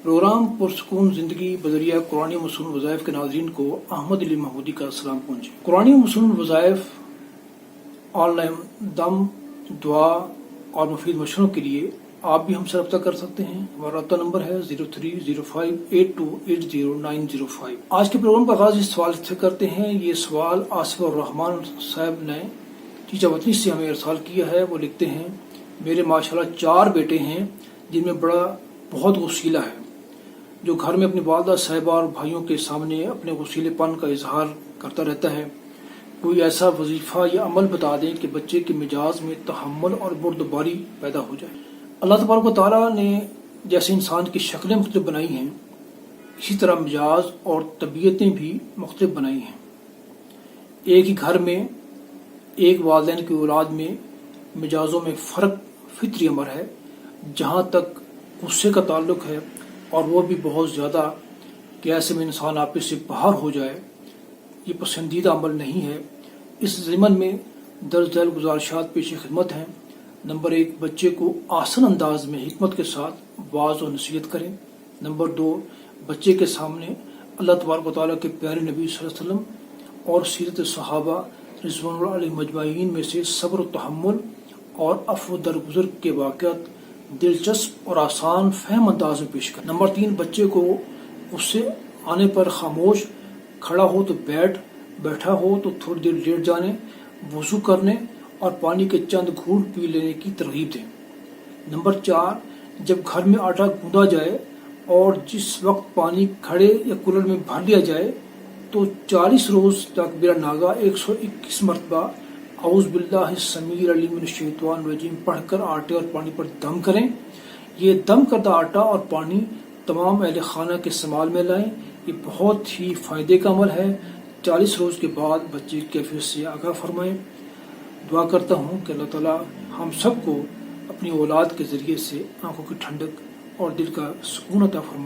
Programme پرسکون زندگی بذریعہ قرآن مصون وظائف کے ناظرین کو احمد علی محمودی کا سلام پہنچے۔ قرآن مصون وظائف آن لائن دم، دعا اور مفید مشوروں کے لیے آپ بھی ہم سے رابطہ کر سکتے ہیں۔ ہمارا رابطہ نمبر ہے 030582800905۔ آج کے پروگرام کا آغاز اس سوال سے کرتے ہیں۔ یہ سوال آصف الرحمان صاحب نے چیچا وطنی سے ہمیں ارسال کیا ہے۔ وہ لکھتے ہیں، میرے ماشاءاللہ 4 بیٹے ہیں جن میں بڑا بہت غصیلہ ہے، جو گھر میں اپنی والدہ صاحبہ اور بھائیوں کے سامنے اپنے غصیلے پن کا اظہار کرتا رہتا ہے۔ کوئی ایسا وظیفہ یا عمل بتا دیں کہ بچے کے مزاج میں تحمل اور بردباری پیدا ہو جائے۔ اللہ تبارک و تعالیٰ نے جیسے انسان کی شکلیں مختلف بنائی ہیں، اسی طرح مزاج اور طبیعتیں بھی مختلف بنائی ہیں۔ ایک ہی گھر میں ایک والدین کی اولاد میں مزاجوں میں فرق فطری امر ہے۔ جہاں تک غصے کا تعلق ہے، اور وہ بھی بہت زیادہ کہ ایسے میں انسان آپے سے باہر ہو جائے، یہ پسندیدہ عمل نہیں ہے۔ اس ضمن میں درج ذیل گزارشات پیش خدمت ہیں۔ نمبر 1، بچے کو آسن انداز میں حکمت کے ساتھ واعظ و نصیحت کریں۔ نمبر 2، بچے کے سامنے اللہ تبارک و تعالیٰ کے پیارے نبی صلی اللہ علیہ وسلم اور سیرت صحابہ رضوان اللہ علیہ مجمعین میں سے صبر و تحمل اور عفو درگزر کے واقعات دلچسپ اور آسان فہم انداز میں پیش کریں۔ نمبر 3، بچے کو غصے آنے پر خاموش، کھڑا ہو تو بیٹھا ہو تو تھوڑی دیر لیٹ جانے، وضو کرنے اور پانی کے چند گھونٹ پی لینے کی ترغیب دیں۔ نمبر 4، جب گھر میں آٹا گوندا جائے اور جس وقت پانی گھڑے یا کولر میں بھر لیا جائے تو 40 روز تک بلا ناغہ 121 مرتبہ اعوذ باللہ السمیع العلیم من الشیطان الرجیم پڑھ کر آٹے اور پانی پر دم کریں۔ یہ دم کردہ آٹا اور پانی تمام اہل خانہ کے استعمال میں لائیں۔ یہ بہت ہی فائدے کا عمل ہے۔ 40 روز کے بعد بچے کی کیفیت سے آگاہ فرمائیں۔ دعا کرتا ہوں کہ اللہ تعالیٰ ہم سب کو اپنی اولاد کے ذریعے سے آنکھوں کی ٹھنڈک اور دل کا سکون عطا فرمائے۔